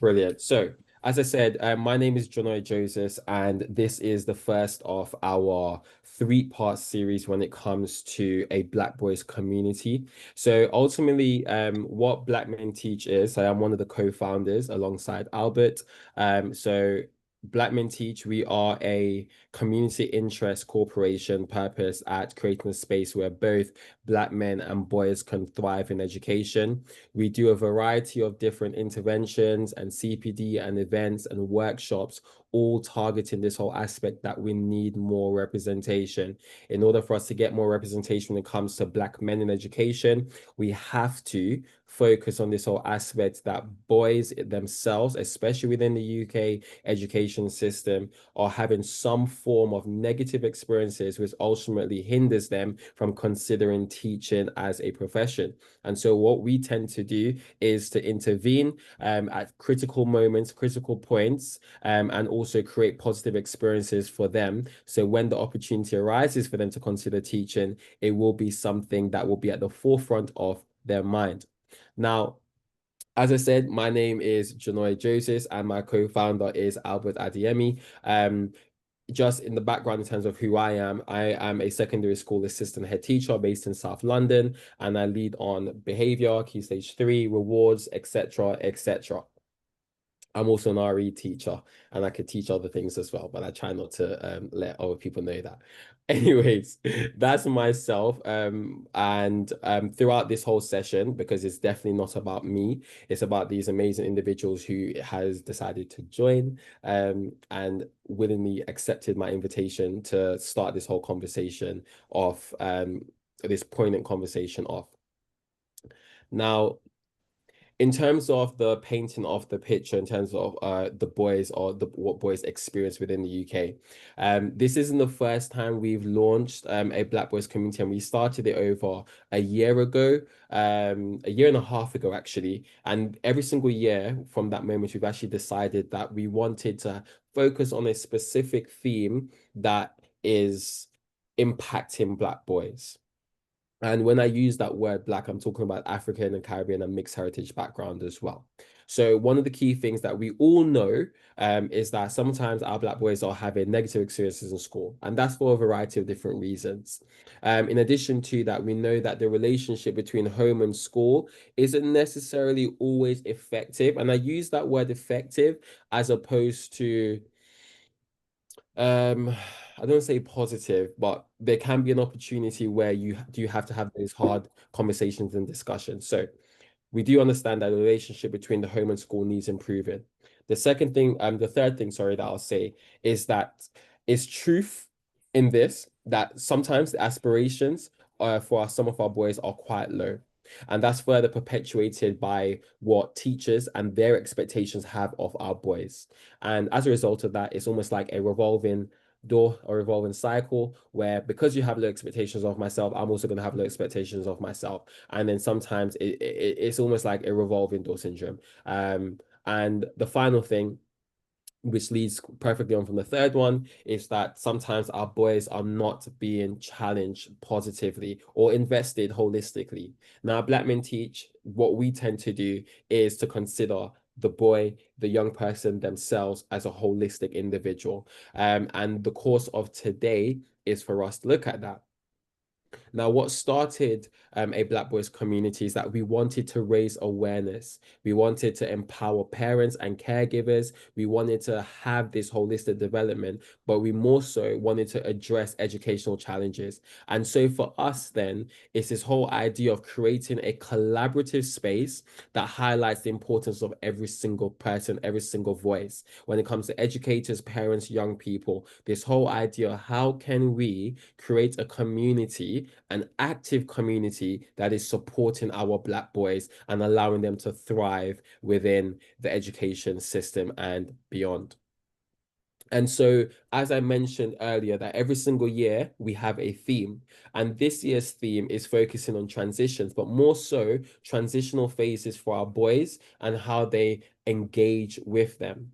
Brilliant. So, as I said, my name is Jonoy Joseph, and this is the first of our three-part series when it comes to a Black Boys community. So, ultimately, what Black Men Teach is, I am one of the co-founders alongside Albert. So, Black Men Teach, we are a community interest corporation purpose at creating a space where both Black men and boys can thrive in education. We do a variety of different interventions and CPD and events and workshops, all targeting this whole aspect that we need more representation. In order for us to get more representation when it comes to Black men in education, we have to focus on this whole aspect that boys themselves, especially within the UK education system, are having some form of negative experiences, which ultimately hinders them from considering teaching as a profession. And so what we tend to do is to intervene at critical moments, critical points, and also create positive experiences for them. So when the opportunity arises for them to consider teaching, it will be something that will be at the forefront of their mind. Now, as I said, my name is Janoy Joseph, and my co-founder is Albert Adiemi. Just in the background in terms of who I am a secondary school assistant head teacher based in South London, and I lead on behavior, key stage 3, rewards, etc., etc. I'm also an RE teacher and I could teach other things as well, but I try not to let other people know that. Anyways, that's myself. And throughout this whole session, because it's definitely not about me, it's about these amazing individuals who has decided to join and willingly accepted my invitation to start this whole conversation off, this poignant conversation off. Now, in terms of the painting of the picture, in terms of the boys or what boys experience within the UK, this isn't the first time we've launched a Black Boys community, and we started it over a year ago, a year and a half ago actually. And every single year from that moment, we've actually decided that we wanted to focus on a specific theme that is impacting Black boys. And when I use that word Black, I'm talking about African and Caribbean and mixed heritage background as well. So one of the key things that we all know is that sometimes our Black boys are having negative experiences in school, and that's for a variety of different reasons. In addition to that, we know that the relationship between home and school isn't necessarily always effective. And I use that word effective as opposed to um I don't say positive, but there can be an opportunity where you do have to have those hard conversations and discussions. So we do understand that the relationship between the home and school needs improving. The third thing, sorry, that I'll say is that is truth in this, that sometimes the aspirations for some of our boys are quite low. And that's further perpetuated by what teachers and their expectations have of our boys. And as a result of that, it's almost like a revolving door or revolving cycle where because you have low expectations of myself, I'm also going to have low expectations of myself. And then sometimes it's almost like a revolving door syndrome. And the final thing, which leads perfectly on from the third one, is that sometimes our boys are not being challenged positively or invested holistically. Now, Black Men Teach, what we tend to do is to consider the boy, the young person themselves as a holistic individual. And the course of today is for us to look at that. Now, what started a Black Boys community is that we wanted to raise awareness. We wanted to empower parents and caregivers. We wanted to have this holistic development, but we more so wanted to address educational challenges. And so for us, then, it's this whole idea of creating a collaborative space that highlights the importance of every single person, every single voice. When it comes to educators, parents, young people, this whole idea, how can we create a community, an active community that is supporting our Black boys and allowing them to thrive within the education system and beyond. And so, as I mentioned earlier, that every single year we have a theme, and this year's theme is focusing on transitions, but more so transitional phases for our boys and how they engage with them.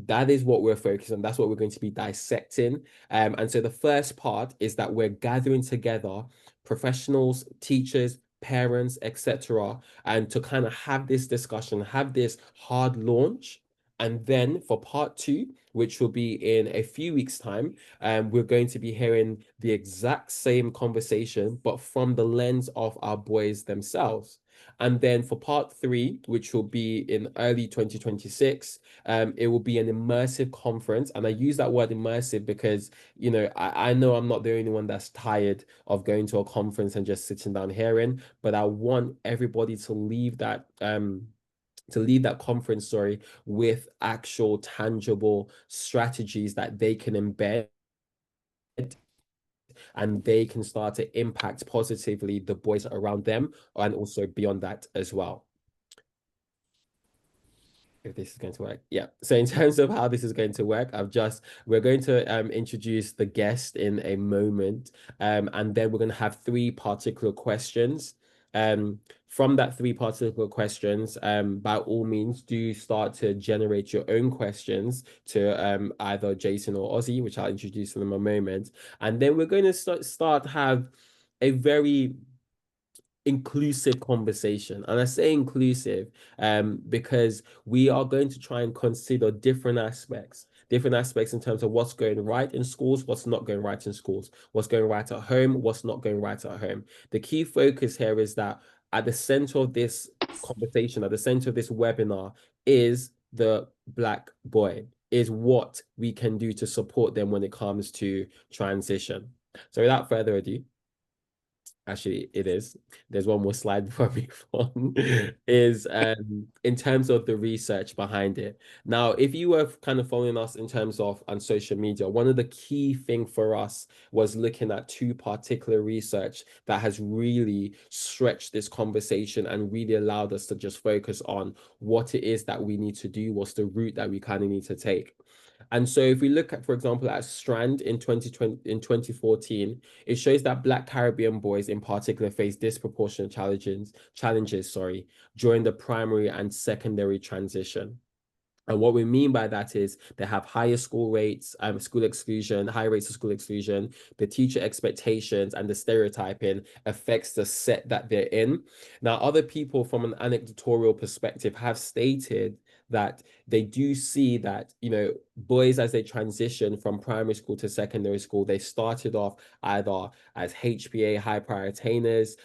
That is what we're focused on. That's what we're going to be dissecting. And so the first part is that we're gathering together professionals, teachers, parents, etc., and to kind of have this discussion, have this hard launch. And then for part two, which will be in a few weeks' time, we're going to be hearing the exact same conversation, but from the lens of our boys themselves. And then for part three, which will be in early 2026, it will be an immersive conference. And I use that word immersive because, I know I'm not the only one that's tired of going to a conference and just sitting down hearing, but I want everybody to leave that conference, sorry, with actual tangible strategies that they can embed and they can start to impact positively the boys around them and also beyond that as well. If this is going to work. Yeah. So in terms of how this is going to work, we're going to introduce the guest in a moment. And then we're going to have three particular questions. From that three particular questions, by all means, do start to generate your own questions to either Jason or Ozzy, which I'll introduce in a moment. And then we're going to start have a very inclusive conversation. And I say inclusive because we are going to try and consider different aspects in terms of what's going right in schools, what's not going right in schools, what's going right at home, what's not going right at home. The key focus here is that at the center of this conversation, at the center of this webinar is the Black boy, is what we can do to support them when it comes to transition. So without further ado, actually, it is. There's one more slide before we move on. Is in terms of the research behind it. Now, if you were kind of following us in terms of on social media, one of the key thing for us was looking at two particular research that has really stretched this conversation and really allowed us to just focus on what it is that we need to do, what's the route that we kind of need to take. And so if we look at, for example, at Strand in 2014, it shows that Black Caribbean boys in particular face disproportionate challenges, during the primary and secondary transition. And what we mean by that is they have higher school rates, school exclusion, higher rates of school exclusion, the teacher expectations and the stereotyping affects the set that they're in. Now, other people from an anecdotal perspective have stated that they do see that, boys as they transition from primary school to secondary school, they started off either as HPA, high prior attainers.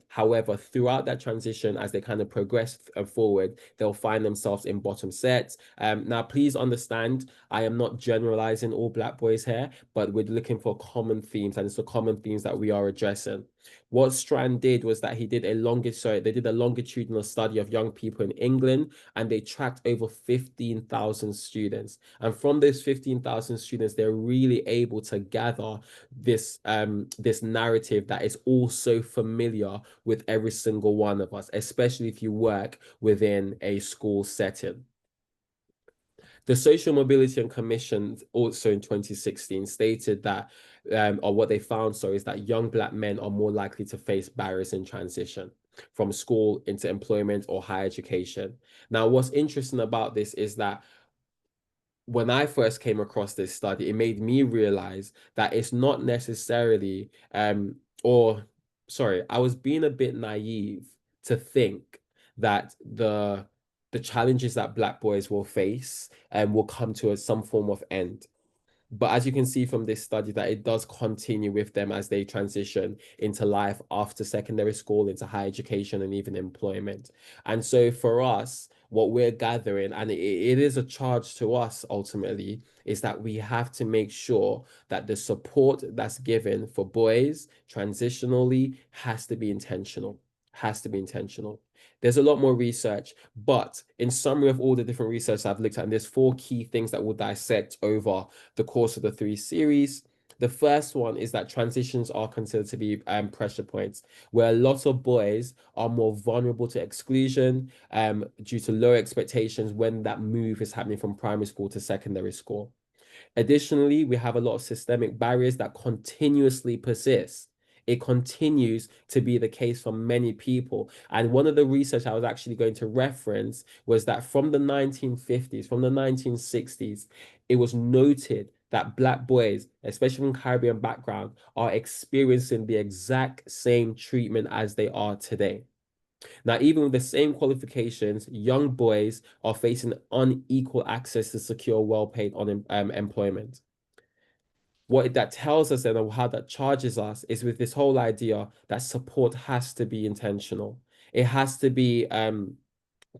However, throughout that transition, as they kind of progress forward, they'll find themselves in bottom sets. Now, please understand, I am not generalizing all Black boys here, but we're looking for common themes, and it's the common themes that we are addressing. What Strand did was that they did a longitudinal study of young people in England, and they tracked over 15,000 students. And from those 15,000 students, they're really able to gather this narrative that is also familiar with every single one of us, especially if you work within a school setting. The Social Mobility and Commission also in 2016 stated that, or what they found, is that young Black men are more likely to face barriers in transition from school into employment or higher education. Now, what's interesting about this is that when I first came across this study, it made me realize that it's not necessarily, I was being a bit naive to think that the challenges that Black boys will face will come to some form of end. But as you can see from this study, that it does continue with them as they transition into life after secondary school, into higher education, and even employment. And so for us, what we're gathering, and it is a charge to us ultimately, is that we have to make sure that the support that's given for boys transitionally has to be intentional, has to be intentional. There's a lot more research, but in summary of all the different research I've looked at, and there's four key things that we'll dissect over the course of the three series. The first one is that transitions are considered to be pressure points, where a lot of boys are more vulnerable to exclusion due to low expectations when that move is happening from primary school to secondary school. Additionally, we have a lot of systemic barriers that continuously persist. It continues to be the case for many people. And one of the research I was actually going to reference was that from the 1950s, from the 1960s, it was noted that Black boys, especially from Caribbean background, are experiencing the exact same treatment as they are today. Now, even with the same qualifications, young boys are facing unequal access to secure, well-paid employment. What that tells us and how that charges us is with this whole idea that support has to be intentional. It has to be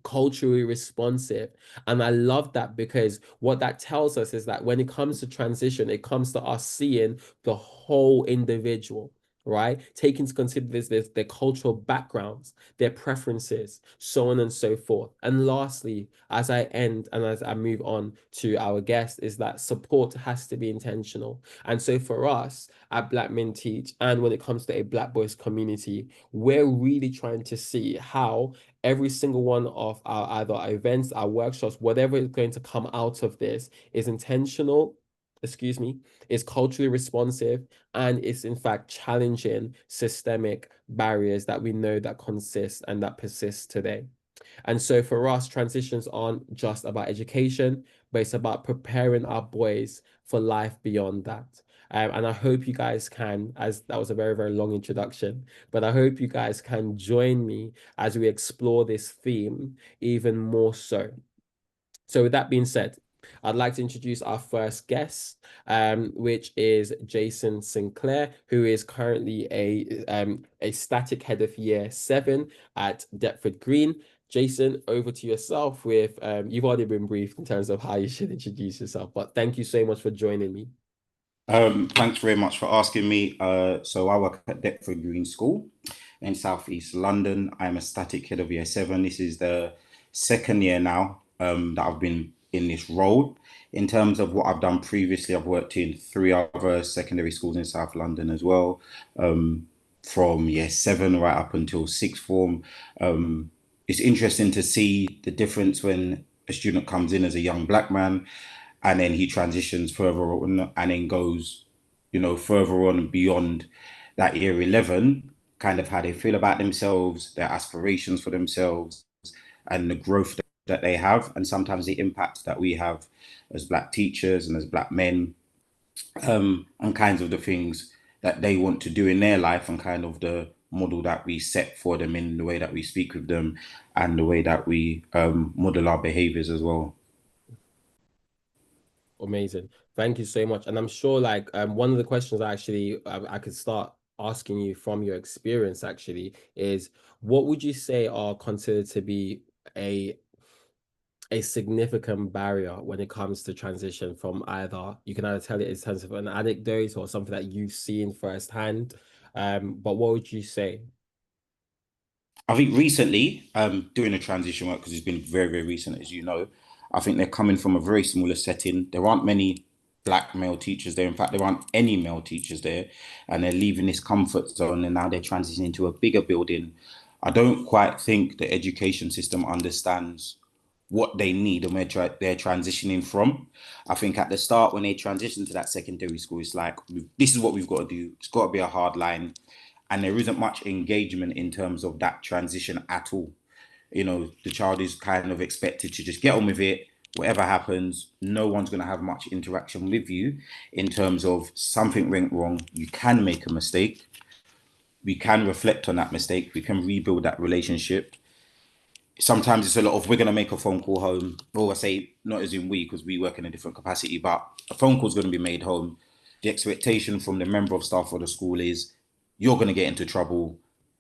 culturally responsive. And I love that because what that tells us is that when it comes to transition, it comes to us seeing the whole individual, right? Taking into consideration their cultural backgrounds, their preferences, so on and so forth. And lastly, as I end and as I move on to our guest, is that support has to be intentional. And so for us at Black Men Teach, and when it comes to a Black Boys community, we're really trying to see how every single one of our either events, our workshops, whatever is going to come out of this is intentional, excuse me, is culturally responsive, and it's in fact challenging systemic barriers that we know that consist and that persist today. And so for us, transitions aren't just about education, but it's about preparing our boys for life beyond that. And I hope you guys can, as that was a very, very long introduction, but I hope you guys can join me as we explore this theme even more so. So with that being said, I'd like to introduce our first guest, which is Jason Sinclair, who is currently a static head of year 7 at Deptford Green. Jason, over to yourself with, you've already been briefed in terms of how you should introduce yourself, but thank you so much for joining me. Thanks very much for asking me. So I work at Deptford Green School in Southeast London. I'm a static head of year 7. This is the second year now that I've been in this role. In terms of what I've done previously, I've worked in 3 other secondary schools in South London as well, from year 7 right up until sixth form. It's interesting to see the difference when a student comes in as a young Black man and then he transitions further on and then goes, further on and beyond that year 11, kind of how they feel about themselves, their aspirations for themselves, and the growth that they have, and sometimes the impact that we have as Black teachers and as Black men, and kinds of the things that they want to do in their life, and kind of the model that we set for them in the way that we speak with them and the way that we model our behaviors as well. Amazing. Thank you so much. And I'm sure like one of the questions I could start asking you from your experience actually is what would you say are considered to be a a significant barrier when it comes to transition from either you can either tell it in terms of an anecdote or something that you've seen firsthand. But what would you say? I think recently, doing a transition work because it's been very, very recent, as you know. I think they're coming from a very smaller setting. There aren't many Black male teachers there. In fact, there aren't any male teachers there, and they're leaving this comfort zone, and now they're transitioning to a bigger building. I don't quite think the education system understands what they need and where they're transitioning from. I think at the start, when they transition to that secondary school, it's like, this is what we've got to do. It's got to be a hard line. And there isn't much engagement in terms of that transition at all. The child is kind of expected to just get on with it. Whatever happens, no one's going to have much interaction with you in terms of something went wrong. You can make a mistake. We can reflect on that mistake. We can rebuild that relationship. Sometimes it's a lot of we're going to make a phone call home. Or I say not as in we because we work in a different capacity, but a phone call is going to be made home. The expectation from the member of staff or the school is you're going to get into trouble.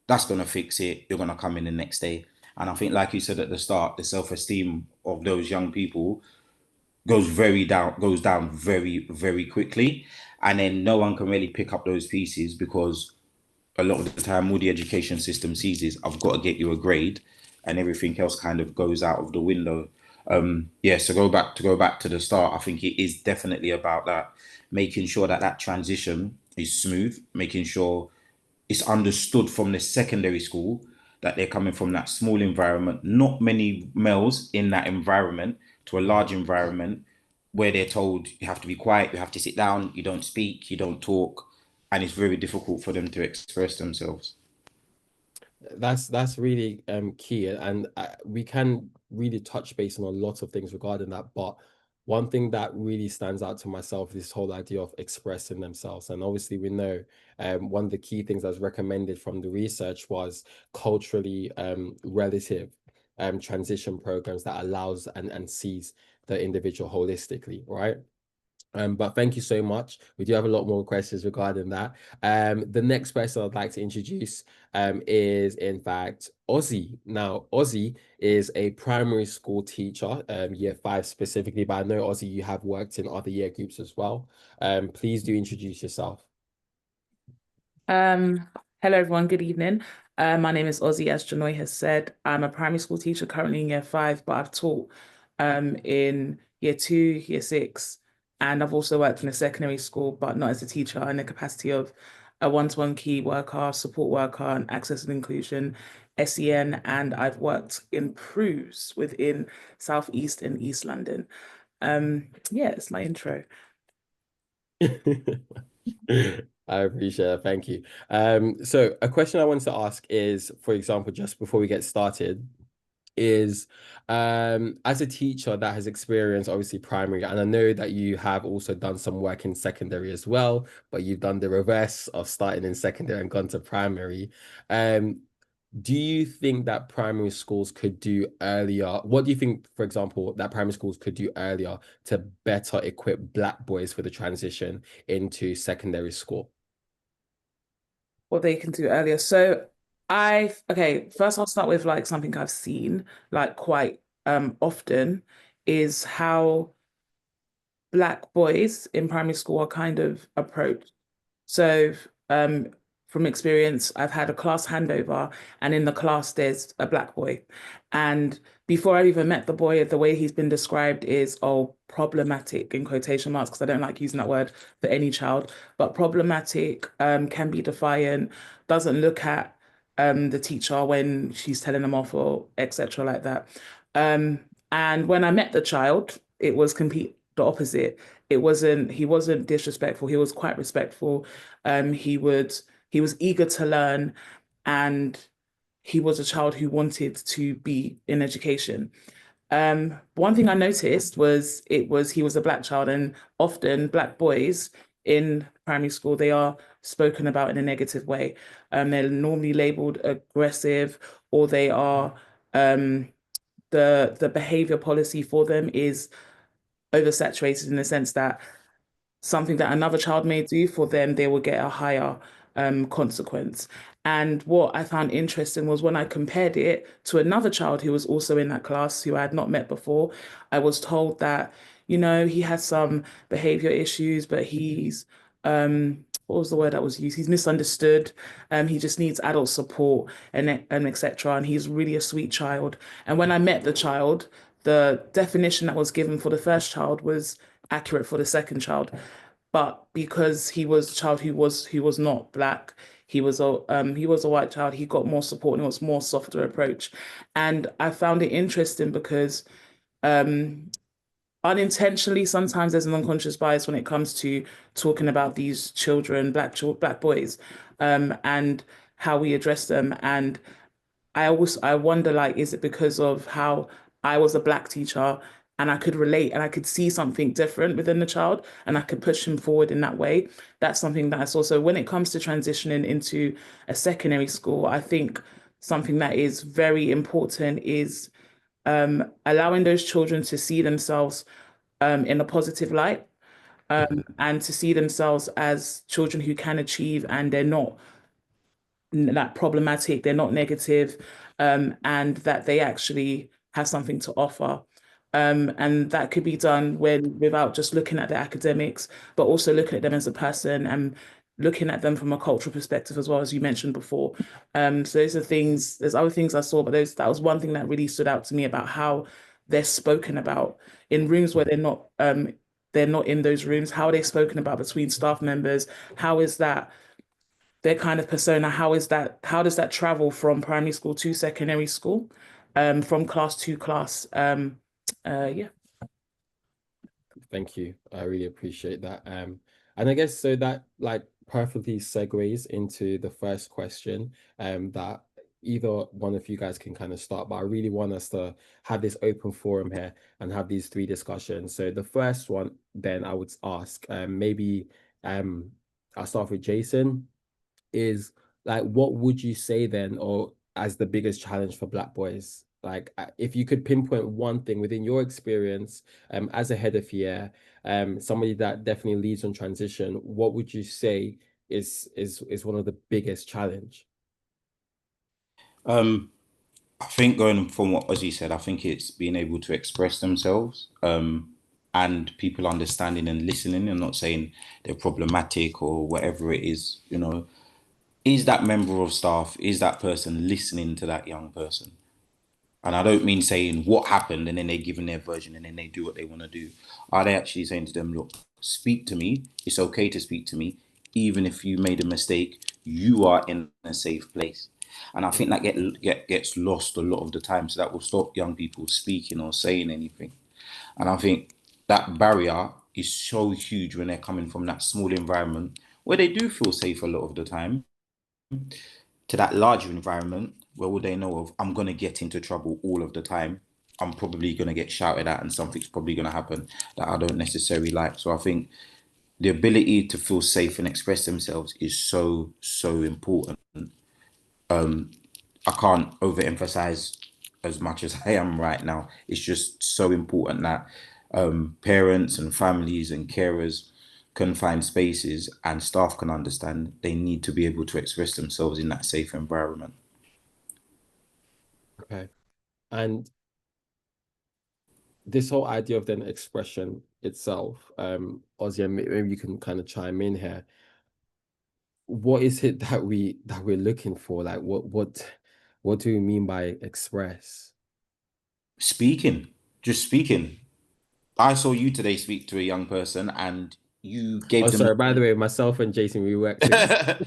That's going to fix it. You're going to come in the next day. And I think, like you said at the start, the self-esteem of those young people goes down very, very quickly. And then no one can really pick up those pieces because a lot of the time all the education system sees is I've got to get you a grade and everything else kind of goes out of the window. Yeah, so go back to the start. I think it is definitely about that, making sure that that transition is smooth, making sure it's understood from the secondary school that they're coming from that small environment, not many males in that environment, to a large environment where they're told you have to be quiet, you have to sit down, you don't speak, you don't talk, and it's very difficult for them to express themselves. That's really key, and we can really touch base on a lot of things regarding that. But one thing that really stands out to myself is this whole idea of expressing themselves. And obviously, we know one of the key things that's recommended from the research was culturally relative transition programs that allows and sees the individual holistically, right? But thank you so much. We do have a lot more questions regarding that. The next person I'd like to introduce is in fact Ozzy. Now, Ozzy is a primary school teacher, year five specifically, but I know Ozzy, you have worked in other year groups as well. Please do introduce yourself. Um, Hello everyone, good evening. My name is Ozzy, as Janoy has said. I'm a primary school teacher currently in year five, but I've taught in year two, year six, and I've also worked in a secondary school, but not as a teacher, in the capacity of a one-to-one key worker, support worker, and access and inclusion, SEN, and I've worked in PRUs within South East and East London. Yeah, it's my intro. I appreciate that. Thank you. So a question I wanted to ask is, for example, just before we get started, is as a teacher that has experienced obviously primary, and I know that you have also done some work in secondary as well, but you've done the reverse of starting in secondary and gone to primary. Um, do you think that primary schools could do earlier? What do you think, for example, that primary schools could do earlier to better equip Black boys for the transition into secondary school? What they can do earlier. So okay, first I'll start with like something I've seen like quite often is how Black boys in primary school are kind of approached. So, from experience, I've had a class handover, and in the class, there's a Black boy. And before I've even met the boy, the way he's been described is, oh, problematic in quotation marks, because I don't like using that word for any child, but problematic, can be defiant, doesn't look at the teacher when she's telling them off or etc. like that. Um, and when I met the child, it was complete the opposite. He wasn't disrespectful. He was quite respectful. He would he was eager to learn, and he was a child who wanted to be in education. One thing I noticed was he was a Black child, and often Black boys in primary school, they are spoken about in a negative way. They're normally labeled aggressive, or they are the behavior policy for them is oversaturated in the sense that something that another child may do for them, they will get a higher consequence. And what I found interesting was when I compared it to another child who was also in that class who I had not met before, I was told that, he has some behavior issues, but he's what was the word that was used? He's misunderstood. He just needs adult support and etc. And he's really a sweet child. And when I met the child, the definition that was given for the first child was accurate for the second child. But because he was a child who was not Black, he was a white child, he got more support and it was more softer approach. And I found it interesting because um unintentionally sometimes there's an unconscious bias when it comes to talking about these children, Black boys, and how we address them. And I wonder, like, is it because of how I was a Black teacher and I could relate and I could see something different within the child and I could push him forward in that way? That's something that I saw. So when it comes to transitioning into a secondary school, I think something that is very important is allowing those children to see themselves in a positive light, and to see themselves as children who can achieve and they're not like problematic, they're not negative, and that they actually have something to offer. And that could be done without just looking at their academics, but also looking at them as a person and looking at them from a cultural perspective as well, as you mentioned before. So there's other things I saw, but that was one thing that really stood out to me about how they're spoken about in rooms where they're not in those rooms. How are they spoken about between staff members? How is that their kind of persona? How does that travel from primary school to secondary school, from class to class? Yeah. Thank you. I really appreciate that. And I guess so that like perfectly segues into the first question that either one of you guys can kind of start, but I really want us to have this open forum here and have these three discussions. So the first one, then I would ask, maybe um, I'll start with Jason, is like, what would you say then, or as the biggest challenge for Black boys? Like, if you could pinpoint one thing within your experience, as a head of year, somebody that definitely leads on transition, what would you say is one of the biggest challenge? Um, I think going from what Ozzy said, I think it's being able to express themselves, and people understanding and listening and not saying they're problematic or whatever it is. Is that member of staff, is that person listening to that young person? And I don't mean saying what happened and then they give them their version and then they do what they want to do. Are they actually saying to them, look, speak to me. It's okay to speak to me. Even if you made a mistake, you are in a safe place. And I think that gets lost a lot of the time. So that will stop young people speaking or saying anything. And I think that barrier is so huge when they're coming from that small environment where they do feel safe a lot of the time to that larger environment where would they know of I'm gonna get into trouble all of the time. I'm probably gonna get shouted at and something's probably gonna happen that I don't necessarily like. So I think the ability to feel safe and express themselves is so, so important. I can't overemphasize as much as I am right now. It's just so important that parents and families and carers can find spaces and staff can understand they need to be able to express themselves in that safe environment. Okay. And this whole idea of then expression itself, Ozzy, maybe you can kind of chime in here. What is it that we're looking for? Like, what do we mean by express? Speaking, just speaking. I saw you today speak to a young person and you Oh, gave them sorry, by the way, myself and Jason, we work together.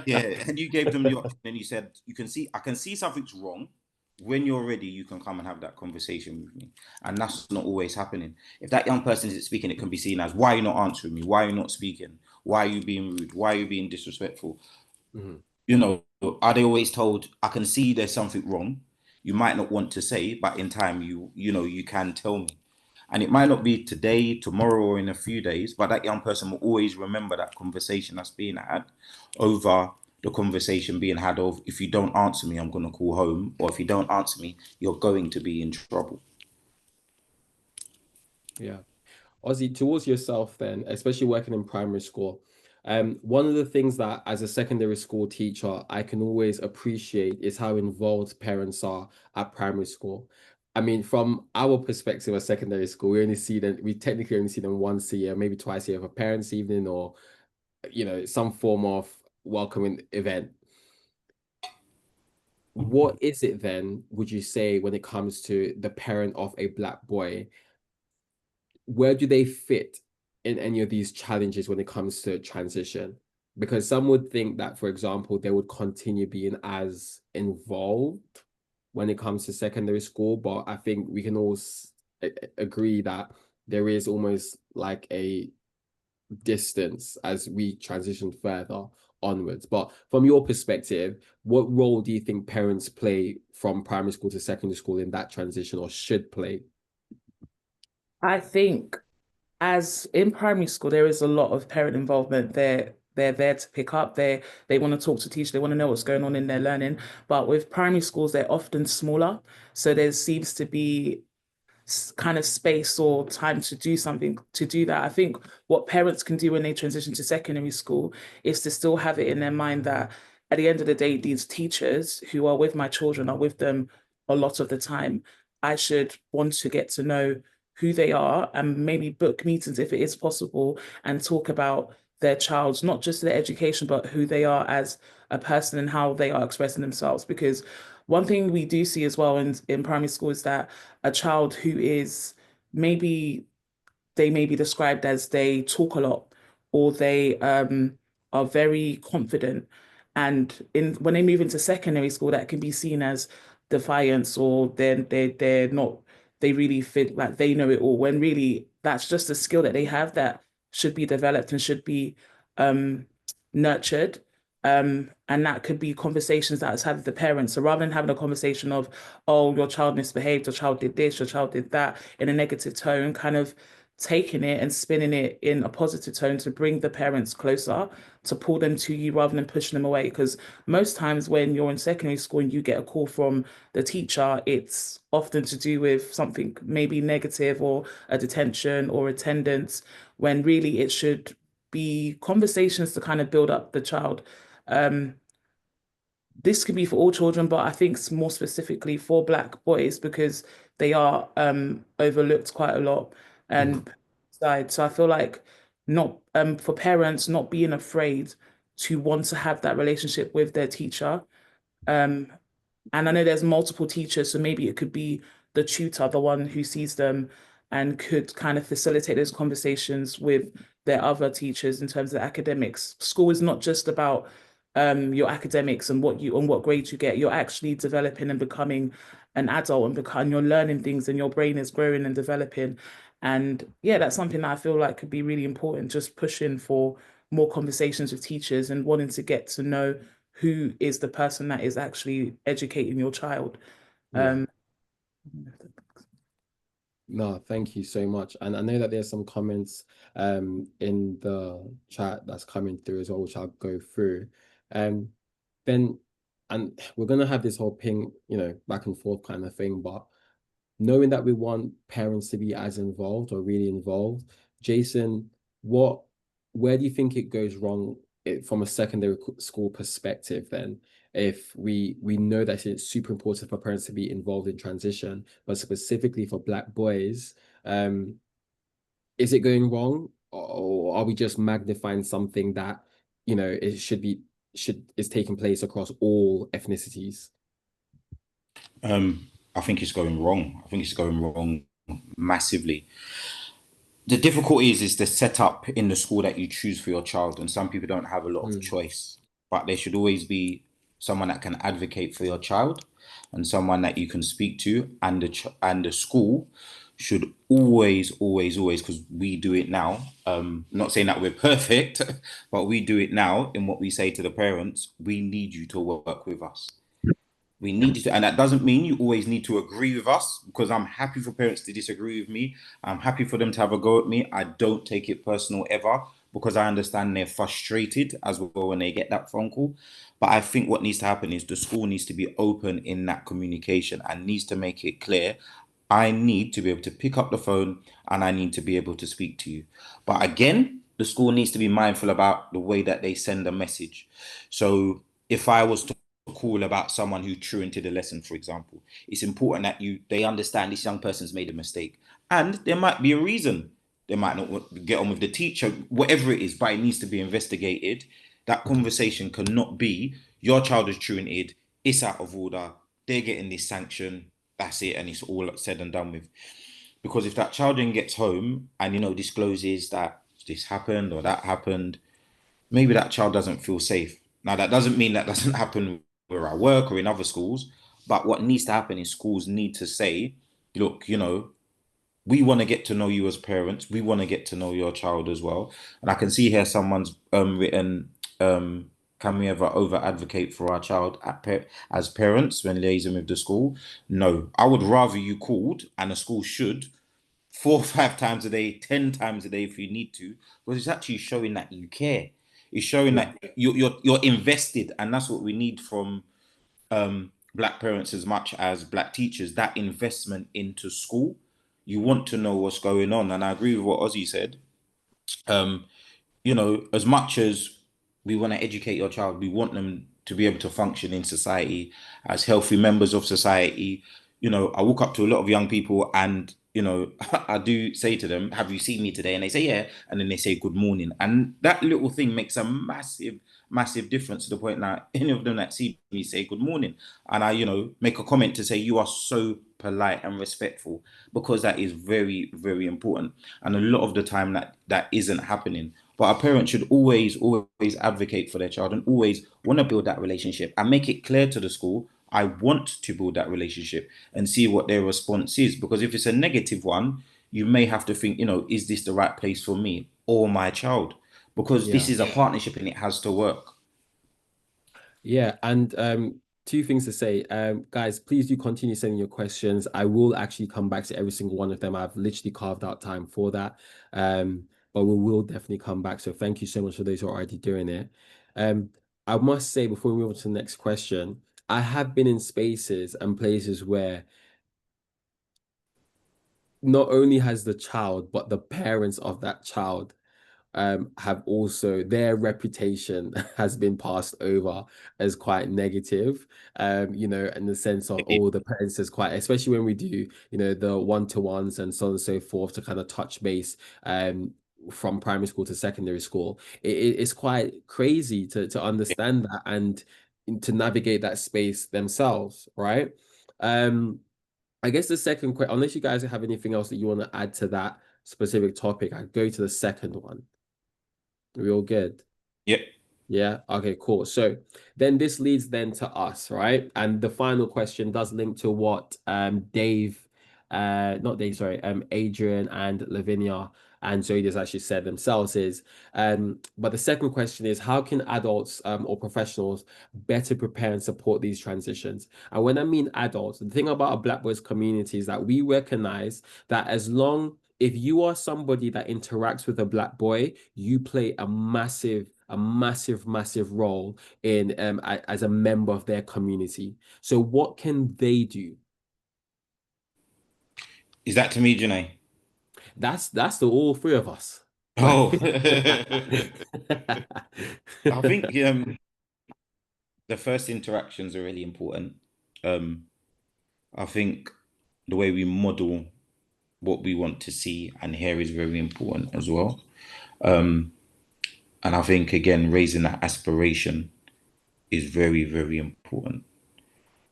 yeah, and you gave them the option and you said, I can see something's wrong. When you're ready, you can come and have that conversation with me. And that's not always happening. If that young person isn't speaking, it can be seen as, why are you not answering me? Why are you not speaking? Why are you being rude? Why are you being disrespectful? Mhm. Are they always told, I can see there's something wrong. You might not want to say, but in time you can tell me. And it might not be today, tomorrow, or in a few days, but that young person will always remember that conversation that's being had over the conversation being had of, if you don't answer me, I'm gonna call home, or if you don't answer me, you're going to be in trouble. Yeah. Ozzy, towards yourself then, especially working in primary school, one of the things that as a secondary school teacher, I can always appreciate is how involved parents are at primary school. I mean, from our perspective as secondary school, we technically only see them once a year, maybe twice a year for parents' evening or, some form of welcoming event. What is it then, would you say, when it comes to the parent of a Black boy? Where do they fit in any of these challenges when it comes to transition? Because some would think that, for example, they would continue being as involved when it comes to secondary school, but I think we can all agree that there is almost like a distance as we transition further onwards. But from your perspective, what role do you think parents play from primary school to secondary school in that transition, or should play? I think as in primary school, there is a lot of parent involvement. They're there to pick up. They want to talk to teach. They want to know what's going on in their learning. But with primary schools, they're often smaller, so there seems to be kind of space or time to do something to do that. I think what parents can do when they transition to secondary school is to still have it in their mind that at the end of the day, these teachers who are with my children are with them a lot of the time. I should want to get to know who they are and maybe book meetings if it is possible and talk about their child's, not just their education, but who they are as a person and how they are expressing themselves. Because one thing we do see as well in primary school is that a child who is maybe they may be described as they talk a lot or they are very confident. And in when they move into secondary school, that can be seen as defiance or they're not they really feel like they know it all when really that's just a skill that they have that should be developed and should be um nurtured. And that could be conversations that is had with the parents. So rather than having a conversation of, oh, your child misbehaved, your child did this, your child did that in a negative tone, kind of taking it and spinning it in a positive tone to bring the parents closer, to pull them to you rather than pushing them away. Because most times when you're in secondary school and you get a call from the teacher, it's often to do with something maybe negative or a detention or attendance, when really it should be conversations to kind of build up the child. Um, this could be for all children, but I think more specifically for Black boys because they are overlooked quite a lot Mm. and side. So I feel like not for parents not being afraid to want to have that relationship with their teacher. Um, and I know there's multiple teachers, so maybe it could be the tutor, the one who sees them and could kind of facilitate those conversations with their other teachers in terms of academics. School is not just about your academics and what grades you get. You're actually developing and becoming an adult and you're learning things and your brain is growing and developing. And yeah, that's something that I feel like could be really important, just pushing for more conversations with teachers and wanting to get to know who is the person that is actually educating your child. Yeah. Um, No, thank you so much. And I know that there's some comments in the chat that's coming through as well, which I'll go through. Um then and we're gonna have this whole ping, back and forth kind of thing, but knowing that we want parents to be as involved or really involved, Jason, what where do you think it goes wrong from a secondary school perspective then? If we know that it's super important for parents to be involved in transition, but specifically for Black boys, um, is it going wrong, or are we just magnifying something that it should is taking place across all ethnicities? I think it's going wrong. I think it's going wrong massively. The difficulty is the setup in the school that you choose for your child, and some people don't have a lot of Mm, choice. But there should always be someone that can advocate for your child, and someone that you can speak to, and the school should always, because we do it now. Not saying that we're perfect, but we do it now in what we say to the parents. We need you to work with us. We need to, and that doesn't mean you always need to agree with us, because I'm happy for parents to disagree with me. I'm happy for them to have a go at me. I don't take it personal ever, because I understand they're frustrated as well when they get that phone call. But I think what needs to happen is the school needs to be open in that communication and needs to make it clear. I need to be able to pick up the phone and I need to be able to speak to you. But again, the school needs to be mindful about the way that they send a message. So if I was to call about someone who truanted a lesson, for example, it's important that they understand this young person's made a mistake, and there might be a reason. They might not get on with the teacher, whatever it is, but it needs to be investigated. That conversation cannot be your child is truanted, it's out of order, they're getting this sanction, that's it, and it's all said and done with. Because if that child then gets home and discloses that this happened or that happened, maybe that child doesn't feel safe. Now, that doesn't mean that doesn't happen where I work or in other schools, but what needs to happen is schools need to say, look, we want to get to know you as parents. We want to get to know your child as well. And I can see here someone's written, can we ever over advocate for our child as parents when liaising with the school? No, I would rather you called, and the school should, 4 or 5 times a day, 10 times a day if you need to, because it's actually showing that you care. It's showing yeah, that you're invested, and that's what we need from Black parents as much as Black teachers. That investment into school. You want to know what's going on, and I agree with what Ozzy said. Um, as much as we want to educate your child, we want them to be able to function in society as healthy members of society. I walk up to a lot of young people and, I do say to them, have you seen me today? And they say, yeah. And then they say, good morning. And that little thing makes a massive, massive difference to the point that any of them that see me say good morning. And I, make a comment to say, you are so polite and respectful, because that is very, very important. And a lot of the time that isn't happening. But a parent should always advocate for their child and always want to build that relationship and make it clear to the school, I want to build that relationship, and see what their response is. Because if it's a negative one, you may have to think, is this the right place for me or my child? Because this Yeah. is a partnership and it has to work. Yeah, and two things to say. Guys, please do continue sending your questions. I will actually come back to every single one of them. I've literally carved out time for that. But we will definitely come back. So thank you so much for those who are already doing it. Um, I must say before we move on to the next question, I have been in spaces and places where not only has the child, but the parents of that child have also their reputation has been passed over as quite negative, in the sense of, oh, the parents is quite, especially when we do, the one-to-ones and so on and so forth to kind of touch base from primary school to secondary school. It's quite crazy to understand that and to navigate that space themselves, right? Um, I guess the second question, unless you guys have anything else that you want to add to that specific topic, I go to the second one. We all good? Yep. Yeah. Okay, cool. So then this leads then to us, right? And the final question does link to what Dave, not Dave, sorry, Adrian and Lavinia and Zoe has actually said themselves is but the second question is how can adults or professionals better prepare and support these transitions? And when I mean adults, the thing about a Black Boys community is that we recognize that as long if you are somebody that interacts with a Black boy, you play a massive role in as a member of their community. So what can they do? Is that to me, Janae? That's the all three of us. But Oh, I think the first interactions are really important. Um, I think the way we model what we want to see and hear is very important as well. And I think again, raising that aspiration is very, very important.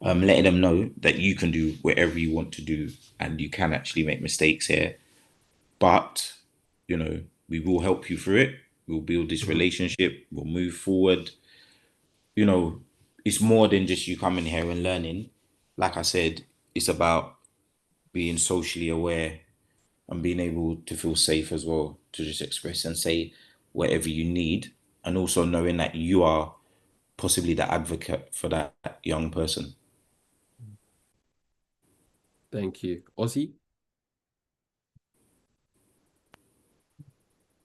Letting them know that you can do whatever you want to do and you can actually make mistakes here, but we will help you through it. We'll build this Mhm. relationship. We'll move forward. You know, it's more than just you coming here and learning. Like I said, it's about being socially aware and being able to feel safe as well to just express and say whatever you need, and also knowing that you are possibly the advocate for that young person. Thank you. Ozzy?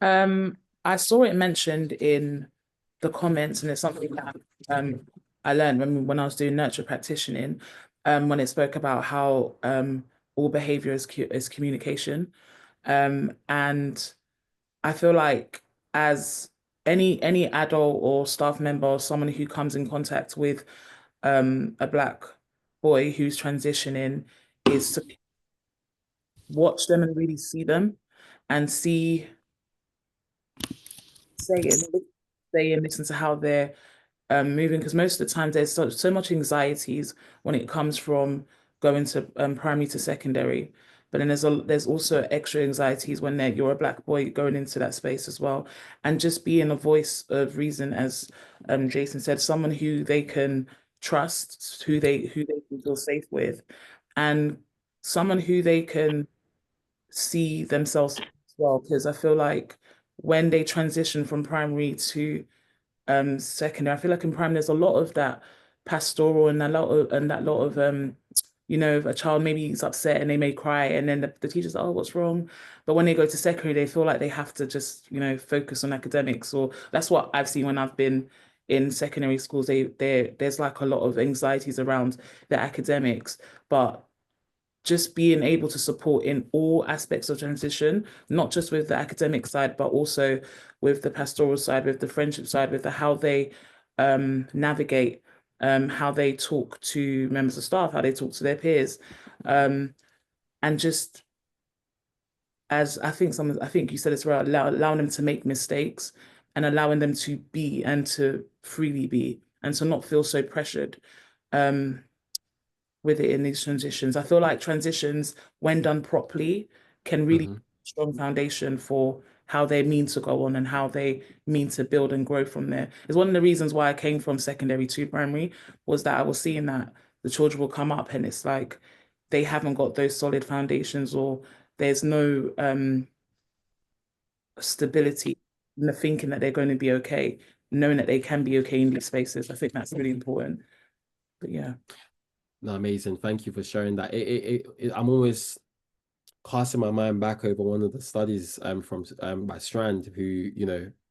Um, I saw it mentioned in the comments, and it's something that I learned when I was doing nurture practitioning, when it spoke about how all behavior is communication. And I feel like as any adult or staff member or someone who comes in contact with a Black boy who's transitioning is to watch them and really see them and see say and say and listen to how they're moving, because most of the time there's so much anxieties when it comes from going to primary to secondary. But then there's also extra anxieties when you're a Black boy going into that space as well. And just being a voice of reason, as Jason said, someone who they can trust, who they can feel safe with, and someone who they can see themselves as well. Because I feel like when they transition from primary to secondary, I feel like in primary there's a lot of that pastoral and that lot of if a child maybe is upset and they may cry and then the teacher's like, oh, what's wrong? But when they go to secondary, they feel like they have to just, focus on academics. Or that's what I've seen when I've been in secondary schools. There's like a lot of anxieties around the academics, but just being able to support in all aspects of transition, not just with the academic side, but also with the pastoral side, with the friendship side, with the how they navigate, how they talk to members of staff, how they talk to their peers, and just as I think you said it's right, allowing them to make mistakes and allowing them to be and to freely be and to not feel so pressured. Um, with it in these transitions. I feel like transitions, when done properly, can really Mhm. strong foundation for how they mean to go on and how they mean to build and grow from there. It's one of the reasons why I came from secondary to primary was that I was seeing that the children will come up and it's like they haven't got those solid foundations or there's no stability in the thinking that they're going to be okay. knowing that they can be okay in these spaces. I think that's really important. But yeah. No, amazing. Thank you for sharing that. I'm always casting my mind back over one of the studies from by Strand, who,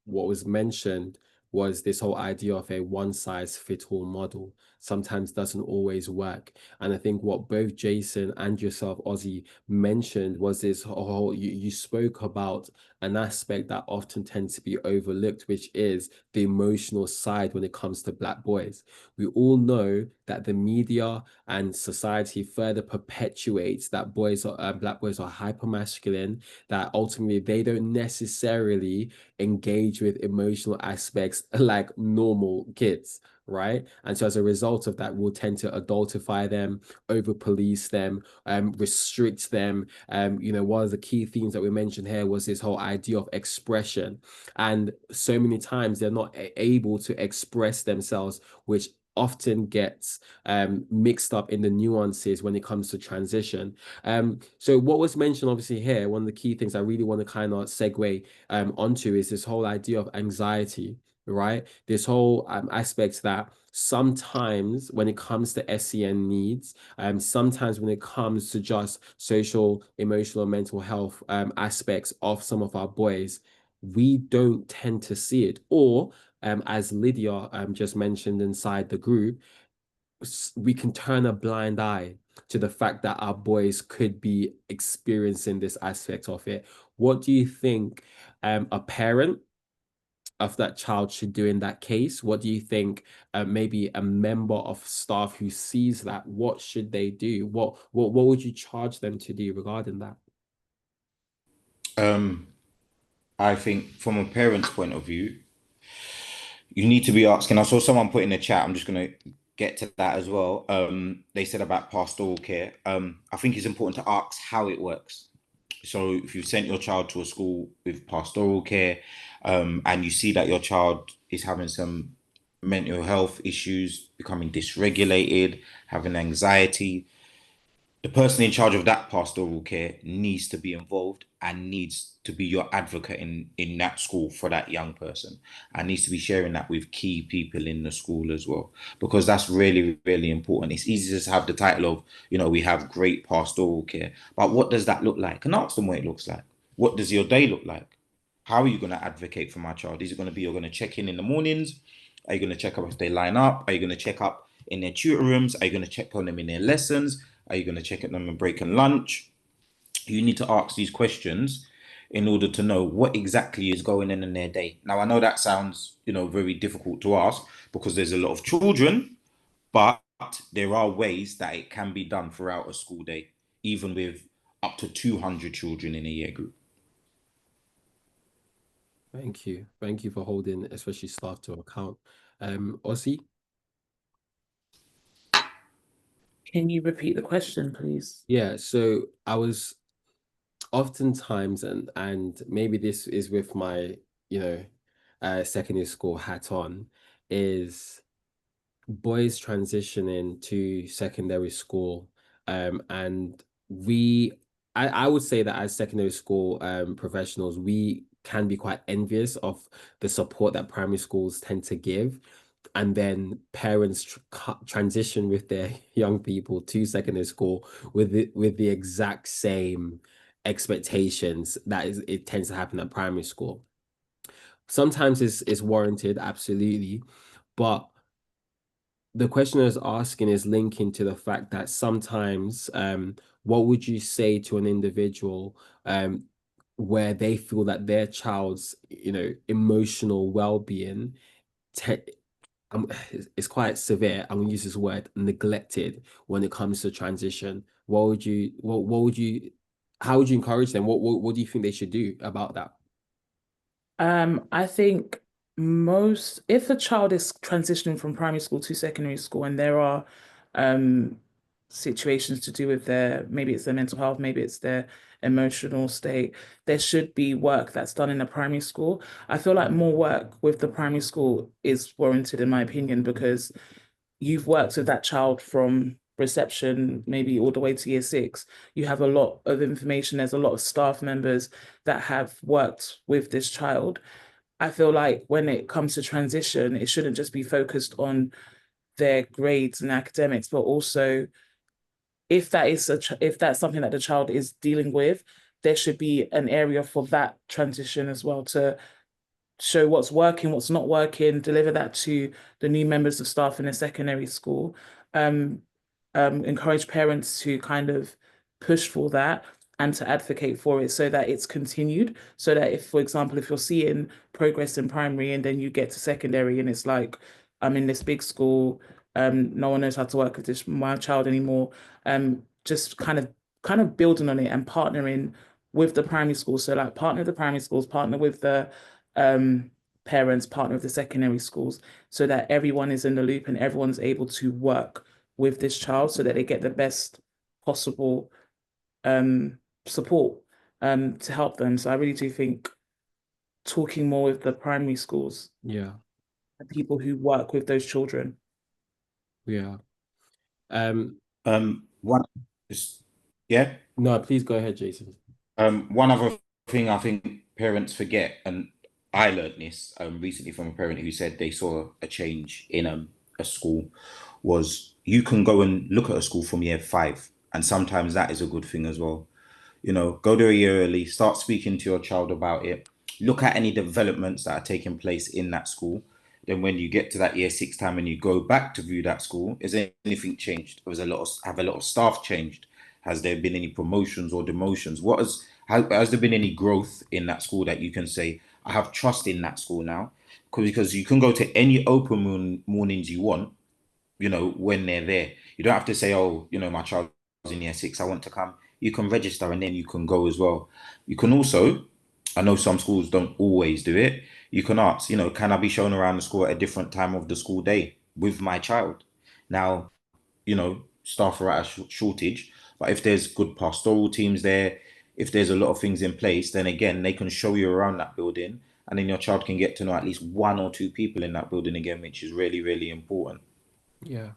what was mentioned was this whole idea of a one size fit all model sometimes doesn't always work. And I think what both Jason and yourself, Ozzy, mentioned was this whole, you spoke about an aspect that often tends to be overlooked, which is the emotional side when it comes to Black boys. We all know that the media and society further perpetuates that Black boys are hyper masculine, that ultimately they don't necessarily engage with emotional aspects like normal kids, right? And so as a result of that, we'll tend to adultify them, over police them, restrict them. One of the key themes that we mentioned here was this whole idea of expression. And so many times they're not able to express themselves, which often gets mixed up in the nuances when it comes to transition. So what was mentioned obviously here, one of the key things I really want to kind of segue onto is this whole idea of anxiety, right? This whole aspect that sometimes when it comes to SEN needs, sometimes when it comes to just social, emotional, mental health aspects of some of our boys, we don't tend to see it. Or as Lydia just mentioned inside the group, we can turn a blind eye to the fact that our boys could be experiencing this aspect of it. What do you think a parent of that child should do in that case? What do you think maybe a member of staff who sees that, what should they do? What would you charge them to do regarding that? I think from a parent's point of view, you need to be asking. I saw someone put in the chat. I'm just going to get to that as well. They said about pastoral care. I think it's important to ask how it works. So if you've sent your child to a school with pastoral care, and you see that your child is having some mental health issues, becoming dysregulated, having anxiety, the person in charge of that pastoral care needs to be involved and needs to be your advocate in that school for that young person, and needs to be sharing that with key people in the school as well, because that's really, really important. It's easy to have the title of, we have great pastoral care, but what does that look like? And ask them what it looks like. What does your day look like? How are you going to advocate for my child? Is it going to be you're going to check in the mornings? Are you going to check up if they line up? Are you going to check up in their tutor rooms? Are you going to check on them in their lessons? Are you going to check at them in break and lunch? You need to ask these questions in order to know what exactly is going on in their day. Now, I know that sounds, very difficult to ask because there's a lot of children, but there are ways that it can be done throughout a school day, even with up to 200 children in a year group. Thank you. Thank you for holding, especially staff to account. Ozzy? Can you repeat the question, please? Yeah, so I was oftentimes, and maybe this is with my, secondary school hat on, is boys transitioning to secondary school. And I would say that as secondary school professionals, we can be quite envious of the support that primary schools tend to give. And then parents transition with their young people to secondary school with the exact same expectations it tends to happen at primary school. Sometimes it's warranted, absolutely, but the question I was asking is linking to the fact that sometimes, what would you say to an individual where they feel that their child's, emotional well-being is quite severe? I'm gonna use this word, neglected, when it comes to transition. How would you encourage them? What do you think they should do about that? I think if a child is transitioning from primary school to secondary school and there are situations to do with maybe it's their mental health, maybe it's their emotional state, there should be work that's done in the primary school. I feel like more work with the primary school is warranted, in my opinion, because you've worked with that child from reception, maybe all the way to year 6. You have a lot of information. There's a lot of staff members that have worked with this child. I feel like when it comes to transition, it shouldn't just be focused on their grades and academics, but also if if that's something that the child is dealing with, there should be an area for that transition as well to show what's working, what's not working, deliver that to the new members of staff in a secondary school. Um, encourage parents to kind of push for that and to advocate for it so that it's continued. So that if, for example, if you're seeing progress in primary and then you get to secondary and it's like, I'm in this big school, no one knows how to work with this my child anymore. Just kind of building on it and partnering with the primary school. So like partner with the primary schools, partner with the um, parents, partner with the secondary schools, so that everyone is in the loop and everyone's able to work with this child so that they get the best possible support to help them. So I really do think talking more with the primary schools Yeah, and people who work with those children. yeah. Um, One is, yeah. no, please go ahead, Jason. One other thing I think parents forget, and I learned this recently from a parent who said they saw a change in a school, was you can go and look at a school from year five, and sometimes that is a good thing as well. You know, go there a year early, start speaking to your child about it, look at any developments that are taking place in that school. Then when you get to that year six time and you go back to view that school, is anything changed? Was have a lot of staff changed? Has there been any promotions or demotions? Has there been any growth in that school that you can say, I have trust in that school now? Because you can go to any mornings you want, you know, when they're there. You don't have to say, oh, you know, my child's in year six, I want to come. You can register and then you can go as well. You can also, I know some schools don't always do it. You can ask, you know, can I be shown around the school at a different time of the school day with my child? Now, you know, staff are at a shortage, but if there's good pastoral teams there, if there's a lot of things in place, then again, they can show you around that building and then your child can get to know at least one or two people in that building again, which is really, really important. Yeah,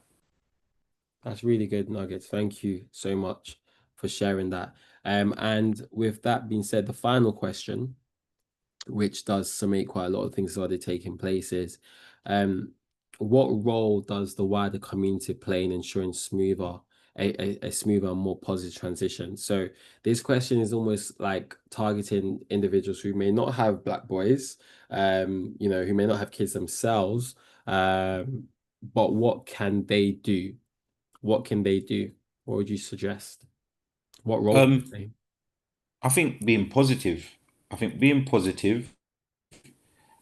that's really good nuggets. Thank you so much for sharing that. And with that being said, the final question, which does summate quite a lot of things that are taking place, is what role does the wider community play in ensuring a smoother and more positive transition? So this question is almost like targeting individuals who may not have black boys, you know, who may not have kids themselves, but what can they do? What can they do? What would you suggest? What role can Um, they? I think being positive. I think being positive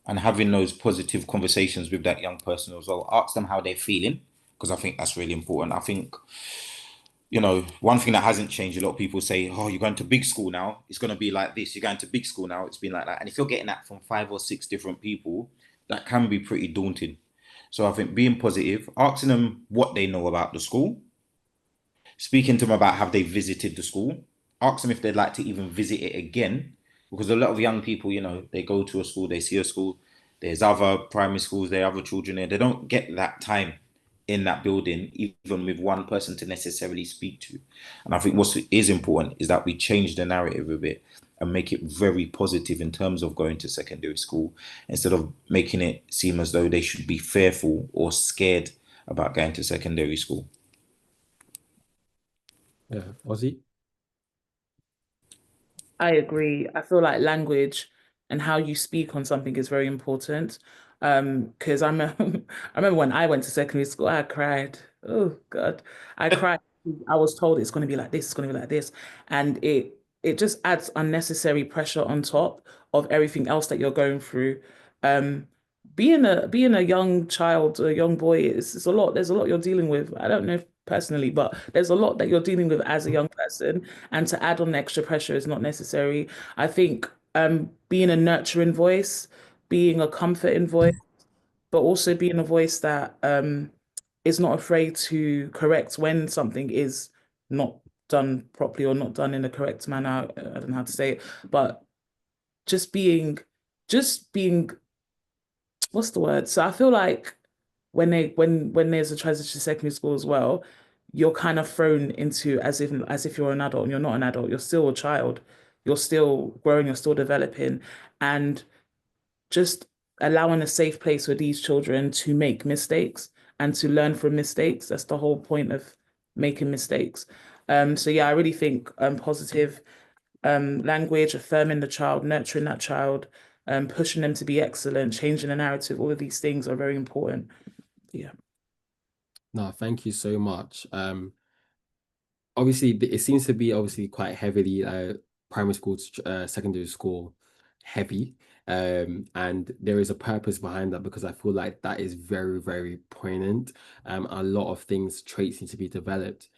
and having those positive conversations with that young person as well. Ask them how they're feeling because I think that's really important. I think, you know, one thing that hasn't changed, a lot of people say, oh, you're going to big school now, it's going to be like this. You're going to big school now, it's been like that. And if you're getting that from five or six different people, that can be pretty daunting. So I think being positive, asking them what they know about the school, speaking to them about have they visited the school, ask them if they'd like to even visit it again, because a lot of young people, you know, they go to a school, they see a school, there's other primary schools, there are other children there, they don't get that time in that building, even with one person to necessarily speak to. And I think what is important is that we change the narrative a bit and make it very positive in terms of going to secondary school instead of making it seem as though they should be fearful or scared about going to secondary school. Yeah, Ozzy? I agree. I feel like language and how you speak on something is very important. Because I remember when I went to secondary school, I cried. Oh God, I cried. I was told it's going to be like this, it's going to be like this, and it just adds unnecessary pressure on top of everything else that you're going through. Um, being a young child, a young boy, it's a lot. There's a lot you're dealing with. I don't know personally, but there's a lot that you're dealing with as a young person, and to add on extra pressure is not necessary. I think being a nurturing voice, being a comforting voice, but also being a voice that is not afraid to correct when something is not done properly or not done in the correct manner. I don't know how to say it, but just being, just being, what's the word? So I feel like when there's a transition to secondary school as well, you're kind of thrown into as if you're an adult and you're not an adult. You're still a child. You're still growing. You're still developing, and just allowing a safe place for these children to make mistakes and to learn from mistakes. That's the whole point of making mistakes. So yeah, I really think positive language, affirming the child, nurturing that child, pushing them to be excellent, changing the narrative, all of these things are very important. Yeah. No, thank you so much. Obviously, it seems to be obviously quite heavily primary school to secondary school heavy. And there is a purpose behind that because I feel like that is very, very poignant. A lot of things, traits need to be developed.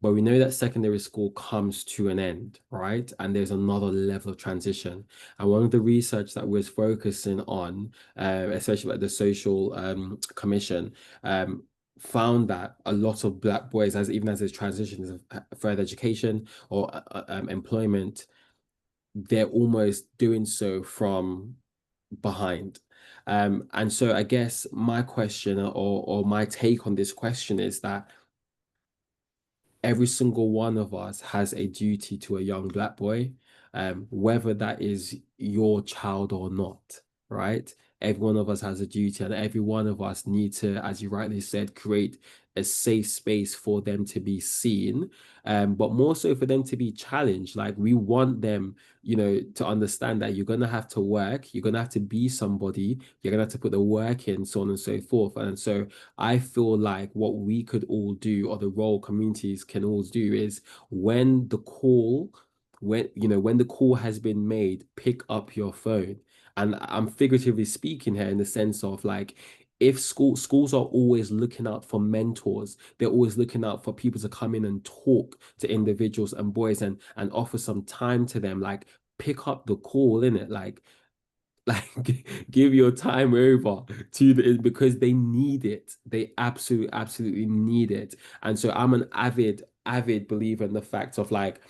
But we know that secondary school comes to an end, right? And there's another level of transition. And one of the research that we're focusing on, especially at the social commission, found that a lot of Black boys, as even as they transition to further education or employment, they're almost doing so from behind. And so I guess my question or my take on this question is that every single one of us has a duty to a young Black boy, whether that is your child or not, right? Every one of us has a duty, and every one of us need to, as you rightly said, create a safe space for them to be seen, but more so for them to be challenged. Like we want them, to understand that you're gonna have to work, you're gonna have to be somebody, you're gonna have to put the work in, so on and so forth. And so I feel like what we could all do, or the role communities can all do, is when the call, when the call has been made, pick up your phone. And I'm figuratively speaking here in the sense of like, if schools are always looking out for mentors, they're always looking out for people to come in and talk to individuals and boys and offer some time to them, like pick up the call in it, like give your time over to because they need it. They absolutely need it. And so I'm an avid believer in the fact of like,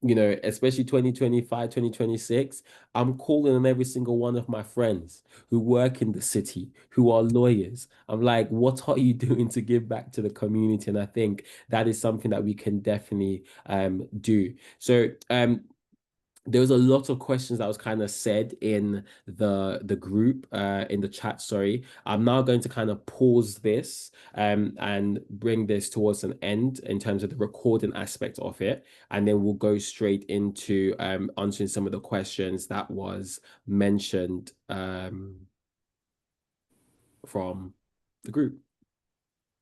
especially 2025, 2026, I'm calling on every single one of my friends who work in the city, who are lawyers. I'm like, what are you doing to give back to the community? And I think that is something that we can definitely do. So there was a lot of questions that was kind of said in the group, in the chat, sorry. I'm now going to kind of pause this and bring this towards an end in terms of the recording aspect of it, and then we'll go straight into answering some of the questions that was mentioned from the group.